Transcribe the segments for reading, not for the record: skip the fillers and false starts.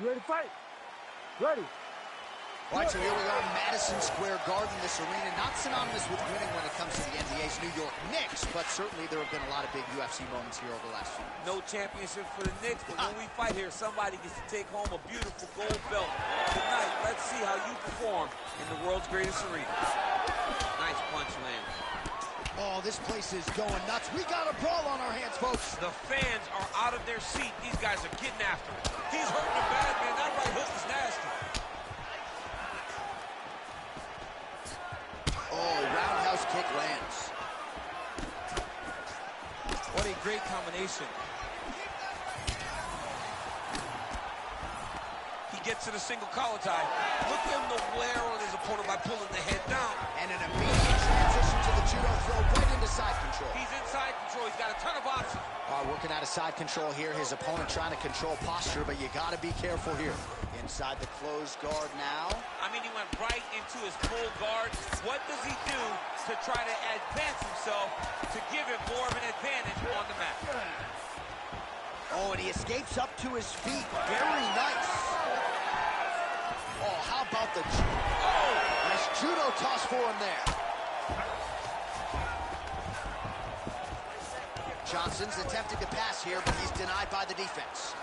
You ready to fight? Ready. All right, so here we are, Madison Square Garden, this arena, not synonymous with winning when it comes to the NBA's New York Knicks, but certainly there have been a lot of big UFC moments here over the last few years. No championship for the Knicks, but when we fight here, somebody gets to take home a beautiful gold belt. Tonight, let's see how you perform in the world's greatest arena. Nice punch land. Oh, this place is going nuts. We got a brawl on our hands, folks. The fans are out of their seat. These guys are getting after it. He's hurting him bad, man. That right hook is nasty. Oh, roundhouse kick lands. What a great combination. He gets to the single collar tie. Look at him to wear on his opponent by pulling the head down. And an immediate transition to the judo throw right into side control. He's in side control. He's got a ton of options. Working out of side control here. His opponent trying to control posture, but you got to be careful here. Inside the closed guard now. I mean, he went right into his full guard. What does he do to try to advance himself to give him more of an advantage on the mat? Oh, and he escapes up to his feet. Very nice. Oh, how about the... Oh, nice judo toss for him there. Johnson's attempting to pass here, but he's denied by the defense.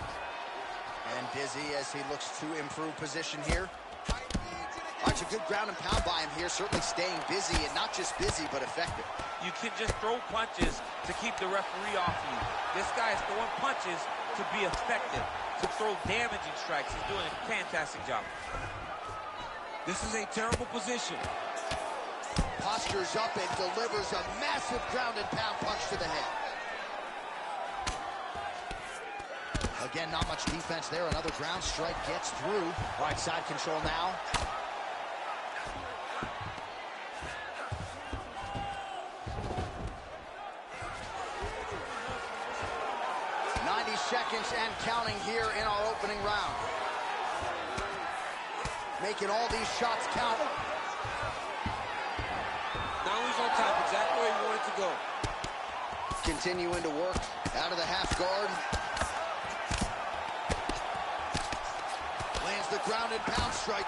And Dizzy as he looks to improve position here. All right, a good ground and pound by him here, certainly staying busy, and not just busy, but effective. You can just throw punches to keep the referee off you. This guy is throwing punches to be effective, to throw damaging strikes. He's doing a fantastic job. This is a terrible position. Postures up and delivers a massive ground and pound punch to the head. Again, not much defense there. Another ground strike gets through. Right side control now. Seconds and counting here in our opening round. Making all these shots count. Now he's on top, exactly where he wanted to go. Continuing to work out of the half guard. Lands the ground and pound strike.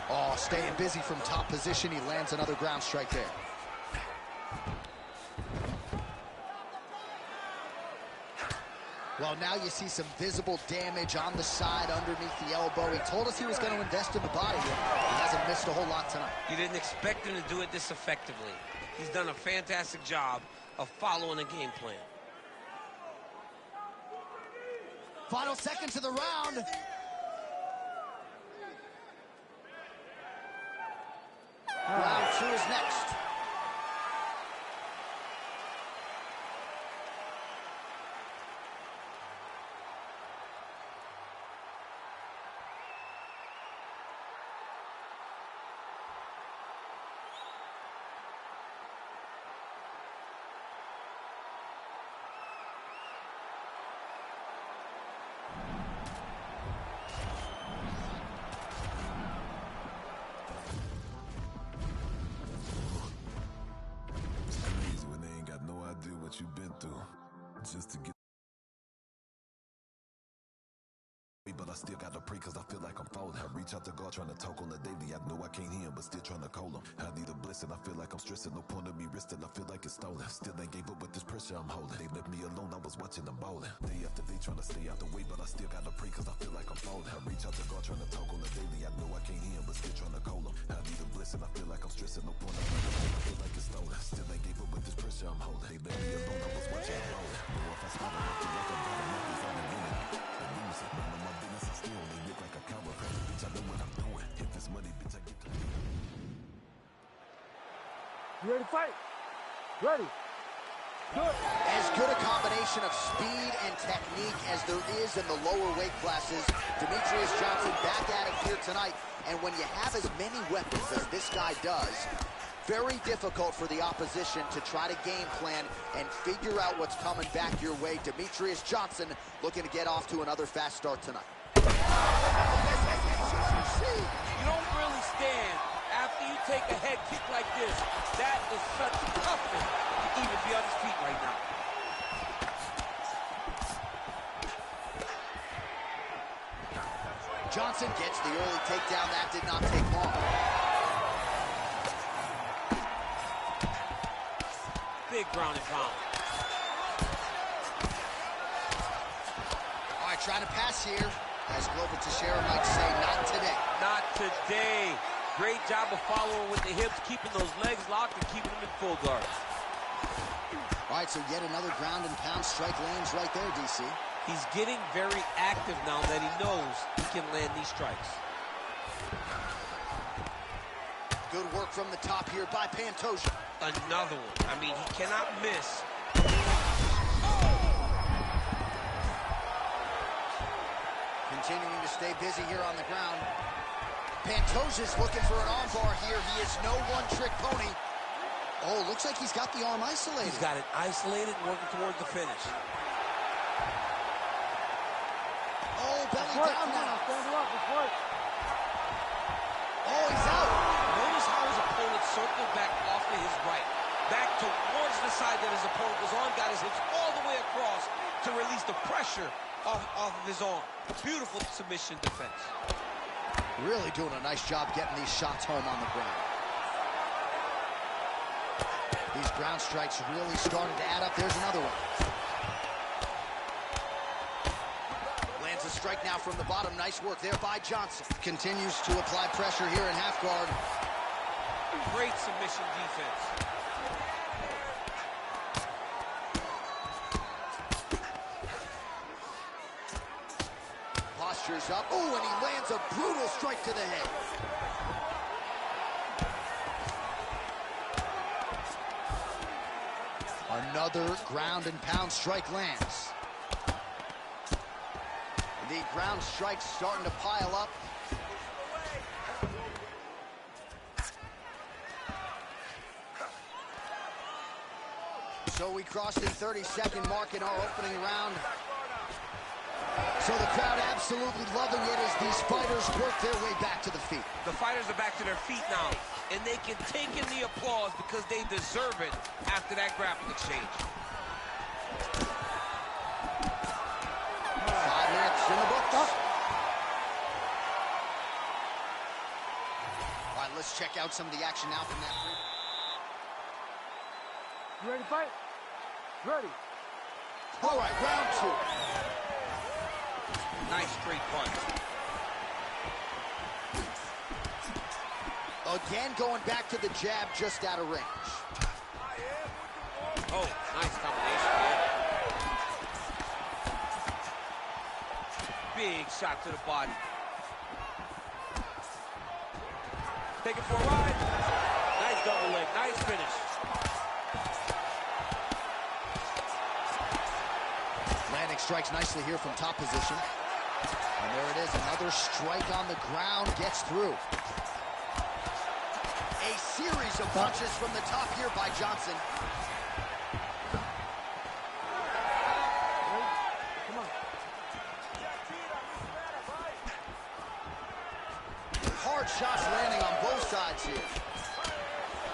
Oh, staying busy from top position. He lands another ground strike there. Well, now you see some visible damage on the side underneath the elbow. He told us he was going to invest in the body here. He hasn't missed a whole lot tonight. You didn't expect him to do it this effectively. He's done a fantastic job of following a game plan. Final seconds of the round. Round two is next. What you've been through just to get, but I still gotta pray cause I feel like I'm falling. I reach out to God trying to talk on the daily. I know I can't hear him, but still trying to call him. I need a blessing, I feel like I'm stressing. No point of me resting, I feel like it's stolen. Still ain't gave up with this pressure I'm holding. They left me alone, I was watching them ballin'. Day after day trying to stay out the way, but I still gotta pray cause I feel like I'm falling. I reach out to God trying to talk on the daily. I know I can't hear him, but still trying to call him. I need a blessing, I feel like I'm stressing. No point of me resting, I feel like it's stolen. Still ain't gave up with this pressure I'm holding. They left me alone, I was watching them ballin'. Know if I start, I have to like I'm bottom up, if I'm winning. I lose it, none of my business, I still only look like a coward. Bitch, I know what I'm doing. If it's money, bitch, I get to. You ready to fight? Ready. Good. As good a combination of speed and technique as there is in the lower weight classes, Demetrious Johnson back at it here tonight. And when you have as many weapons as this guy does, very difficult for the opposition to try to game plan and figure out what's coming back your way. Demetrious Johnson looking to get off to another fast start tonight. You don't really stand after you take a head kick like this. That is such toughness to even be on his feet right now. Johnson gets the early takedown. That did not take long. Big ground and pound. All right, trying to pass here. As Glover Teixeira might say, not today. Not today. Great job of following with the hips, keeping those legs locked and keeping them in full guard. All right, so yet another ground and pound strike lands right there, DC. He's getting very active now that he knows he can land these strikes. Good work from the top here by Pantoja. Another one. I mean, he cannot miss. Continuing to stay busy here on the ground. Pantoja's looking for an armbar here. He is no one-trick pony. Oh, looks like he's got the arm isolated. He's got it isolated, working towards the finish. Oh, belly down now. Oh, he's out. Notice how his opponent circled back off to his right. Back towards the side that his opponent was on, got his hips all the way across to release the pressure off of his arm. Beautiful submission defense. Really doing a nice job getting these shots home on the ground. These ground strikes really started to add up. There's another one. Lands a strike now from the bottom. Nice work there by Johnson. Continues to apply pressure here in half guard. Great submission defense. Postures up. Oh, and he lands a brutal strike to the head. Another ground and pound strike lands. The ground strikes starting to pile up. So we crossed the 30-second mark in our opening round. So the crowd absolutely loving it as these fighters work their way back to the feet. The fighters are back to their feet now, and they can take in the applause because they deserve it after that grappling exchange. 5 minutes in the books. All right, let's check out some of the action now from that group. You ready to fight? Ready. All right, round 2. Nice straight punch. Again, going back to the jab just out of range. Oh, nice combination there. Big shot to the body. Take it for a ride. Nice double leg, nice finish. Landing strikes nicely here from top position. And there it is, another strike on the ground, gets through. A series of punches from the top here by Johnson. Come on. Hard shots landing on both sides here.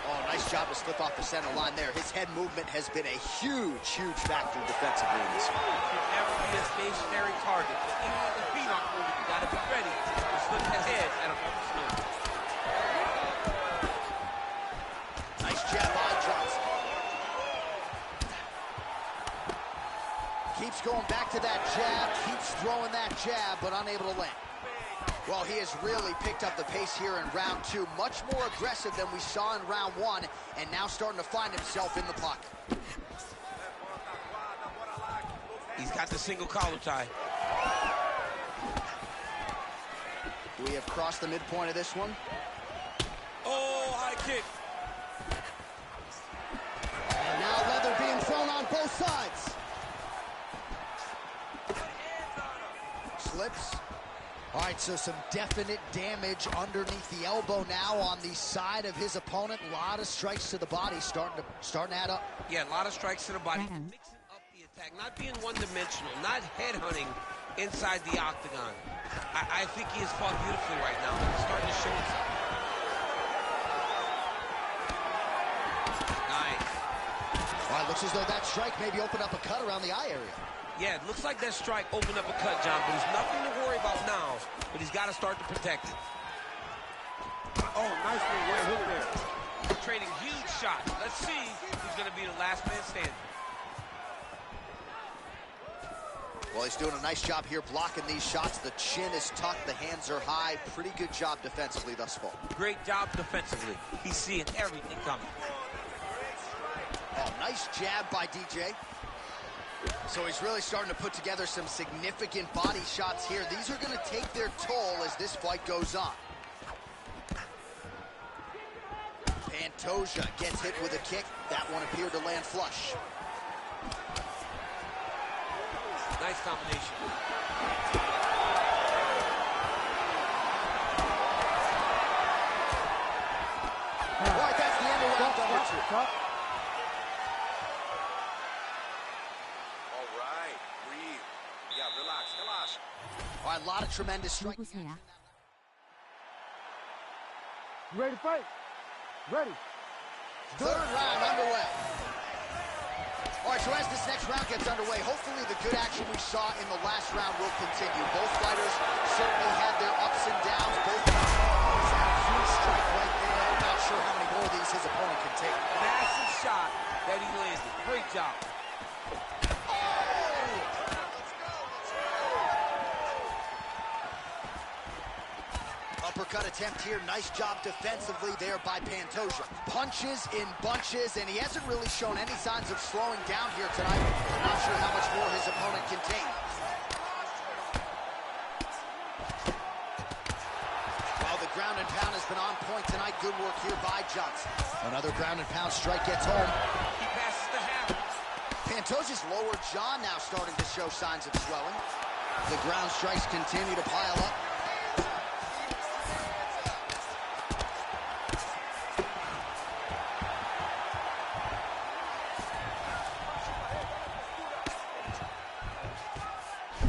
Oh, nice job to slip off the center line there. His head movement has been a huge, huge factor defensively in this fight. You can never be a stationary target. But even when the feet aren't moving, you gotta be ready to slip the head at a moment's notice. Nice jab by Johnson. Keeps going back to that jab, keeps throwing that jab, but unable to land. Well, he has really picked up the pace here in round 2. Much more aggressive than we saw in round 1, and now starting to find himself in the pocket. He's got the single collar tie. We have crossed the midpoint of this one. Oh, high kick. And now leather being thrown on both sides. Slips. All right, so some definite damage underneath the elbow now on the side of his opponent. A lot of strikes to the body starting to add up. Yeah, a lot of strikes to the body. Mixing up the attack, not being one-dimensional, not headhunting inside the octagon. I think he has fought beautifully right now. He's starting to show himself. Nice. All right, looks as though that strike maybe opened up a cut around the eye area. Yeah, it looks like that strike opened up a cut, John, but there's nothing to worry about now, but he's got to start to protect it. Oh, nice right hook there. Trading huge shots. Let's see who's going to be the last man standing. Well, he's doing a nice job here blocking these shots. The chin is tucked, the hands are high. Pretty good job defensively thus far. Great job defensively. He's seeing everything coming. Oh, nice jab by DJ. So he's really starting to put together some significant body shots here. These are going to take their toll as this fight goes on. Pantoja gets hit with a kick. That one appeared to land flush. Nice combination. All right, that's the end of round number 2. All right, breathe. Yeah, relax, relax. All right, a lot of tremendous striking. 누구세요? You ready to fight? Ready. Third round underway. All right, so as this next round gets underway, hopefully the good action we saw in the last round will continue. Both fighters certainly had their ups and downs. Both fighters had a huge strike right there. I'm not sure how many more of these his opponent can take. Massive shot that he landed. Great job. Uppercut attempt here. Nice job defensively there by Pantoja. Punches in bunches, and he hasn't really shown any signs of slowing down here tonight. I'm not sure how much more his opponent can take. Well, the ground and pound has been on point tonight. Good work here by Johnson. Another ground and pound strike gets home. He passes the hammer. Pantoja's lower jaw now starting to show signs of swelling. The ground strikes continue to pile up.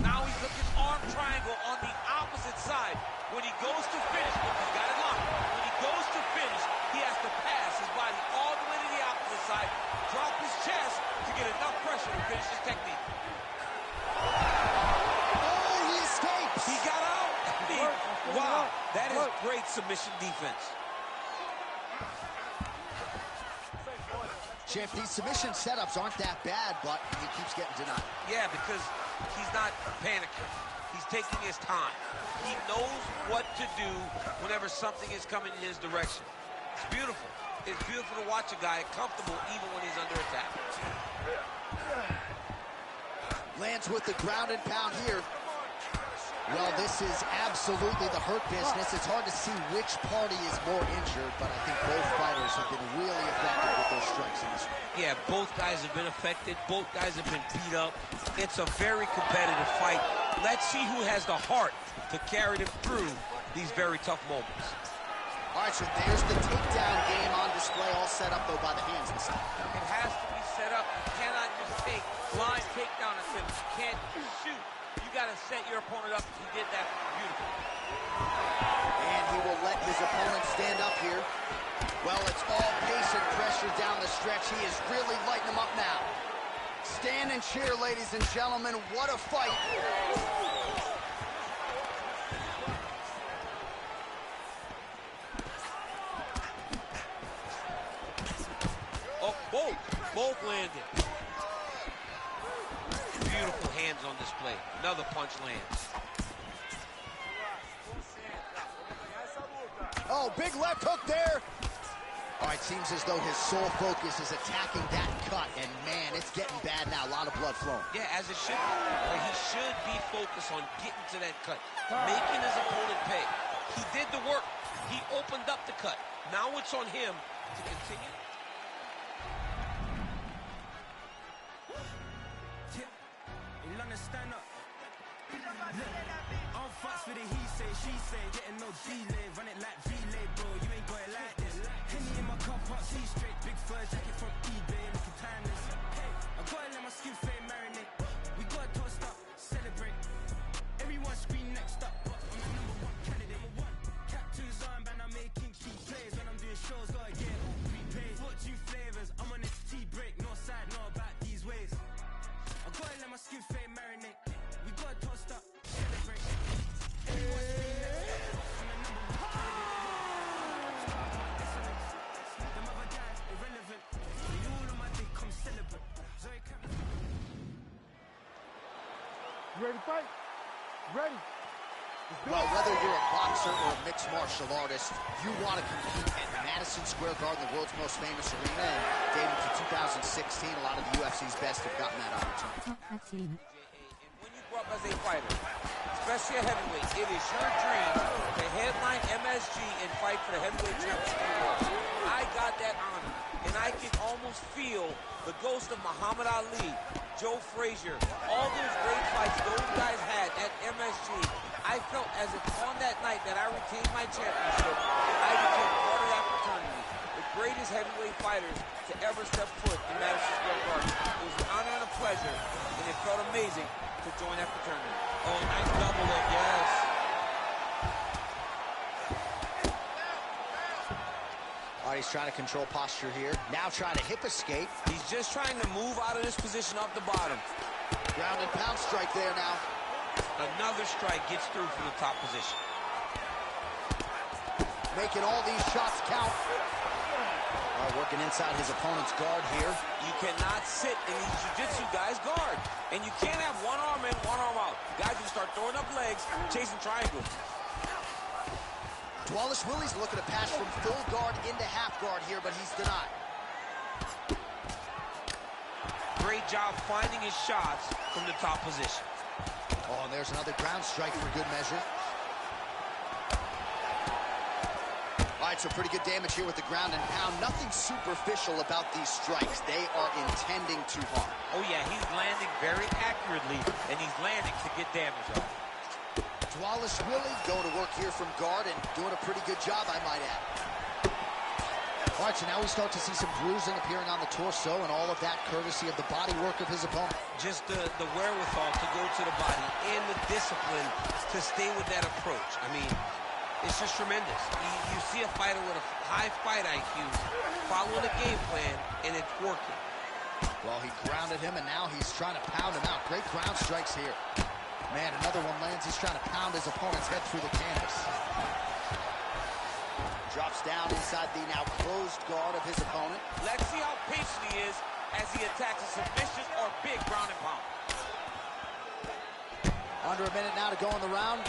Now he's looking arm triangle on the opposite side. When he goes to finish, look, he's got it locked. When he goes to finish, he has to pass his body all the way to the opposite side, drop his chest to get enough pressure to finish his technique. Oh, he escapes! He got out. Wow, that is great submission defense. Champ, these submission setups aren't that bad, but he keeps getting denied. Yeah, because he's not panicking. He's taking his time. He knows what to do whenever something is coming in his direction. It's beautiful. It's beautiful to watch a guy comfortable even when he's under attack. Lands with the ground and pound here. Well, this is absolutely the hurt business. It's hard to see which party is more injured, but I think both fighters have been really effective with their strikes in this one. Yeah, both guys have been affected. Both guys have been beat up. It's a very competitive fight. Let's see who has the heart to carry them through these very tough moments. All right, so there's the takedown game on display, all set up, though, by the hands this time. It has to be set up. You cannot just take blind takedown attempts. You can't shoot. You got to set your opponent up. He did that beautifully. And he will let his opponent stand up here. Well, it's all pace and pressure down the stretch. He is really lighting them up now. Stand and cheer, ladies and gentlemen. What a fight. Oh, both landed. Beautiful hands on display. Another punch lands. Oh, big left hook there. All right, seems as though his sole focus is attacking that cut, and man, it's getting bad now. A lot of blood flowing. Yeah, as it should be. Like, he should be focused on getting to that cut, making his opponent pay. He did the work. He opened up the cut. Now it's on him to continue. Stand up. I'm fucks with the he say, she say, getting no delay, run it like relay, bro. You ain't got it like this. Henny in my cup, hot, see straight, big fur jacket from eBay, looking timeless. Hey, I gotta let my skin flame marinate. We gotta toast up, celebrate. Everyone scream next up, but I'm the #1 candidate. Captain's armband, I'm making key plays when I'm doing shows. Gotta get all prepaid. 14 flavors, I'm on this tea break. No side, no about these ways. I gotta let my skin flame marinate. You ready to fight? Ready. Well, whether you're a boxer or a mixed martial artist, you want to compete at Madison Square Garden, the world's most famous arena, and dating to 2016, a lot of the UFC's best have gotten that opportunity. And when you grow up as a fighter, especially a heavyweight, it is your dream to headline MSG and fight for the heavyweight championship of the world. I got that honor, and I can almost feel the ghost of Muhammad Ali, Joe Frazier, all those great fights those guys had at MSG. I felt as if on that night that I retained my championship, I became part of that fraternity. The greatest heavyweight fighters to ever step foot in Madison Square Garden. It was an honor and a pleasure, and it felt amazing to join that fraternity. Oh, nice double leg, yes. All right, he's trying to control posture here. Now trying to hip escape. He's just trying to move out of this position off the bottom. Ground and pound strike there now. Another strike gets through from the top position. Making all these shots count. Working inside his opponent's guard here. You cannot sit in these jiu-jitsu guys' guard. And you can't have one arm in, one arm out. Guys will start throwing up legs, chasing triangles. Dwalish Willie's looking to pass from full guard into half guard here, but he's denied. Great job finding his shots from the top position. Oh, and there's another ground strike for good measure. All right, so pretty good damage here with the ground and pound. Nothing superficial about these strikes. They are intending to harm. Oh, yeah, he's landing very accurately, and he's landing to get damage on. Dwalish Willie going to work here from guard and doing a pretty good job, I might add. All right, so now we start to see some bruising appearing on the torso, and all of that courtesy of the body work of his opponent. Just the wherewithal to go to the body and the discipline to stay with that approach. I mean, it's just tremendous. You see a fighter with a high fight IQ following a game plan, and it's working. Well, he grounded him, and now he's trying to pound him out. Great ground strikes here. Man, another one lands. He's trying to pound his opponent's head through the canvas. Drops down inside the now closed guard of his opponent. Let's see how patient he is as he attacks a submission or big ground and pound. Under a minute now to go in the round.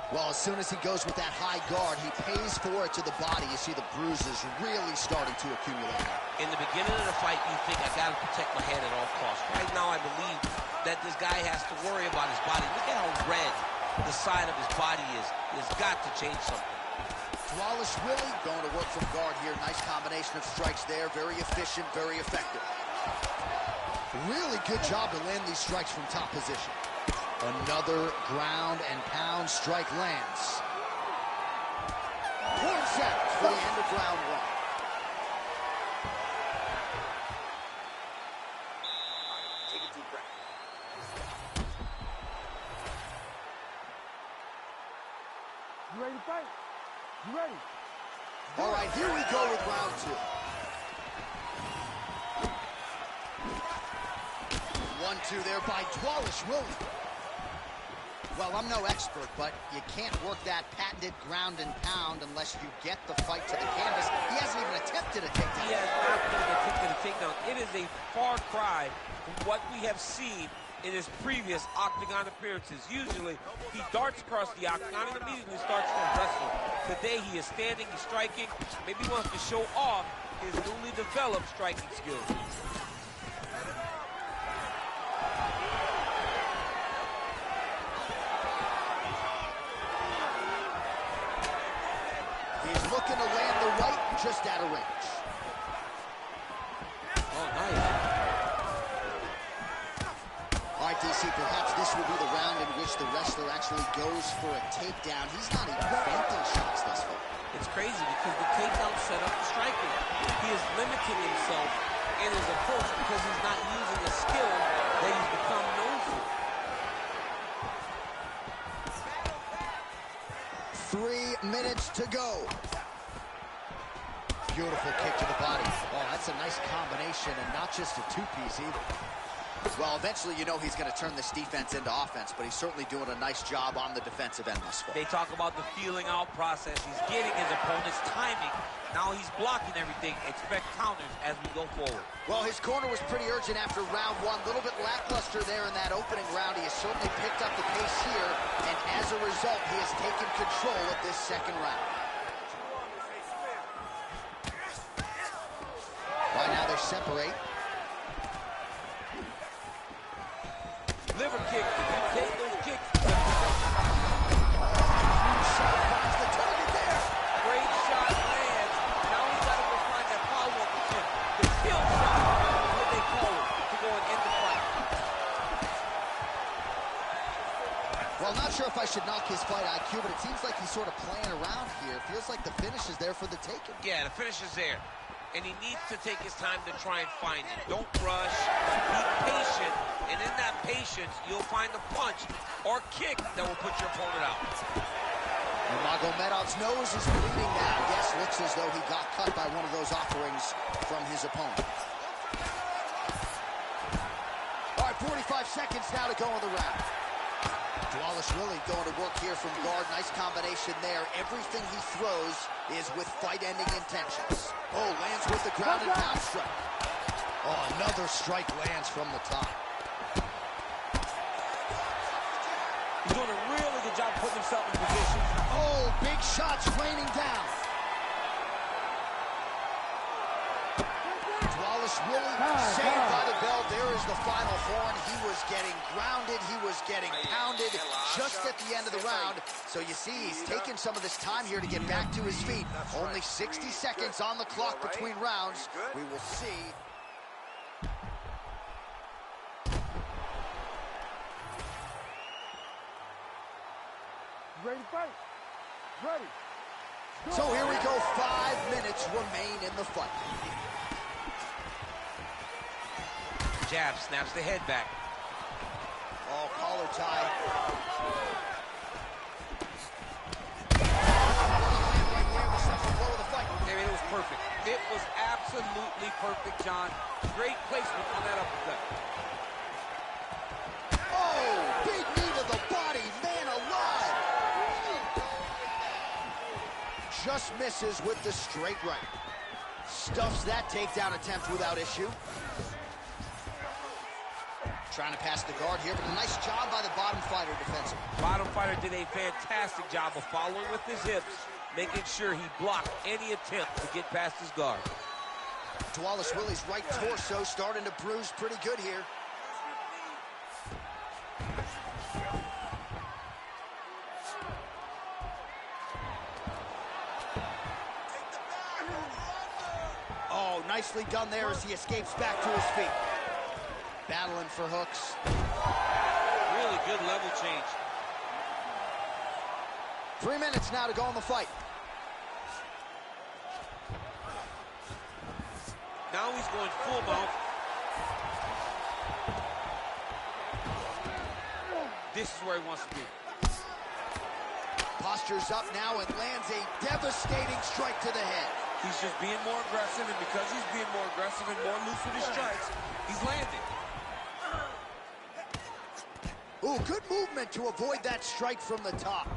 Well, as soon as he goes with that high guard, he pays for it to the body. You see the bruises really starting to accumulate. In the beginning of the fight, you think, I got to protect my head at all costs. Right now, I believe that this guy has to worry about his body. Look at how red the side of his body is. He's got to change something. Dwalish Willie going to work from guard here. Nice combination of strikes there. Very efficient, very effective. Really good job to land these strikes from top position. Another ground and pound strike lands. 4 seconds for the end of round one. Take a deep breath. You ready to fight? You ready? All right, here we go with round two. 1-2 there by Dwalish Willie. Well, I'm no expert, but you can't work that patented ground and pound unless you get the fight to the canvas. He hasn't even attempted a takedown. He has not even attempted a takedown. It is a far cry from what we have seen in his previous octagon appearances. Usually, he darts across the octagon and immediately starts to wrestle. Today, he is standing, he's striking. Maybe he wants to show off his newly developed striking skills. He's looking to land the right just out of range. Oh, nice. All right, DC, perhaps this will be the round in which the wrestler actually goes for a takedown. He's not even feinting shots thus far. It's crazy because the takedown set up the striking. He is limiting himself in his approach because he's not using a skill that he's become known for. 3 minutes to go. Beautiful kick to the body. Oh, that's a nice combination and not just a two-piece either. Well, eventually you know he's going to turn this defense into offense, but he's certainly doing a nice job on the defensive end thus far. They talk about the feeling out process. He's getting his opponent's timing. Now he's blocking everything. Expect counters as we go forward. Well, his corner was pretty urgent after round one. A little bit lackluster there in that opening round. He has certainly picked up the pace here, and as a result, he has taken control of this second round. Right now they separate. Liver kick. You take those kicks. Shot finds the target there. Great shot lands. Now he's got to go find that follow-up attempt. The kill shot is what they call it to go and end the fight. Well, not sure if I should knock his fight IQ, but it seems like he's sort of playing around here. Feels like the finish is there for the taking. Yeah, the finish is there. And he needs to take his time to try and find it. Don't rush. Be patient. And in that patience, you'll find the punch or kick that will put your opponent out. And Magomedov's nose is bleeding now. Yes, looks as though he got cut by one of those offerings from his opponent. All right, 45 seconds now to go in the round. Dvalishvili going to work here from guard. Nice combination there. Everything he throws is with fight-ending intentions. Oh, lands with the ground and pound strike. Oh, another strike lands from the top. He's doing a really good job putting himself in position. Oh, big shots raining down. Dvalishvili saved by the bell. There is the final horn. He was getting grounded. He was getting pounded just at the end of the round. So you see, he's taking some of this time here to get back to his feet. Only 60 seconds on the clock between rounds. We will see. Ready to fight? Ready. So here we go. 5 minutes remain in the fight. Jab snaps the head back. Oh, collar tie. I mean, it was perfect. It was absolutely perfect, John. Great placement on that uppercut. Oh, big knee to the body. Man alive. Just misses with the straight right. Stuffs that takedown attempt without issue. Trying to pass the guard here, but a nice job by the bottom fighter defensively. Bottom fighter did a fantastic job of following with his hips, making sure he blocked any attempt to get past his guard. Dvalishvili's right torso starting to bruise pretty good here. Oh, nicely done there as he escapes back to his feet. Battling for hooks. Really good level change. 3 minutes now to go in the fight. Now he's going full mount. This is where he wants to be. Postures up now and lands a devastating strike to the head. He's just being more aggressive, and because he's being more aggressive and more loose with his strikes, he's landing. Ooh, good movement to avoid that strike from the top.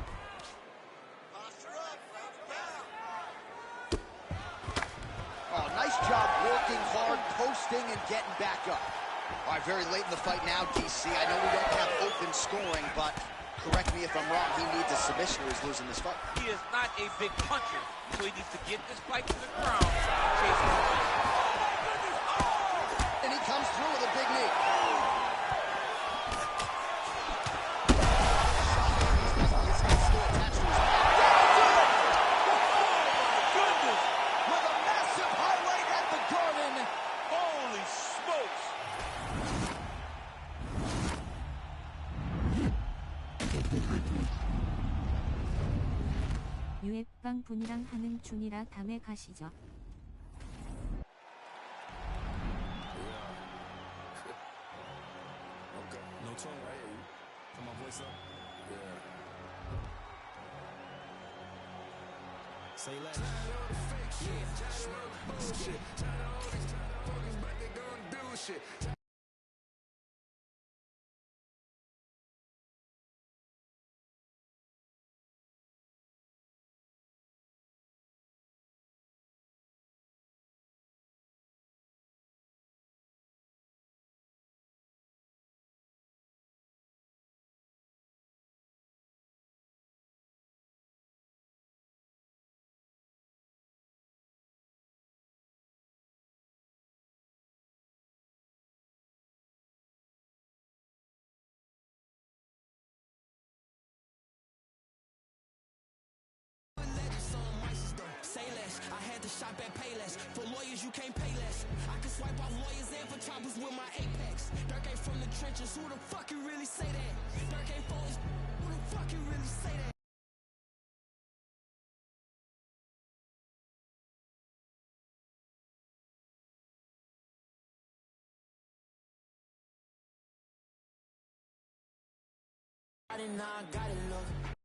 Oh, nice job working hard, posting, and getting back up. All right, very late in the fight now, DC. I know we don't have open scoring, but correct me if I'm wrong, he needs a submission or he's losing this fight. He is not a big puncher, so he needs to get this fight to the ground. Chasing the fight. And he comes through with a big knee. 유앱방 분이랑 하는 중이라 다음에 가시죠. No tongue right here. Put my voice up. Yeah. Say less. Bullshit. that pay less. For lawyers, you can't pay less. I can swipe off lawyers and for choppers with my Apex. Dirk ain't from the trenches, who the fuck can really say that? Dirk ain't for his, who the fuck can really say that? I did not got it, look.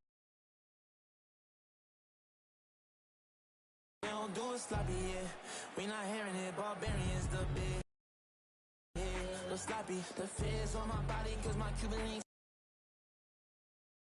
They don't do it sloppy, yeah. We not hearing it, barbarians the big. Yeah, look sloppy. The feds on my body, cause my Cuban links.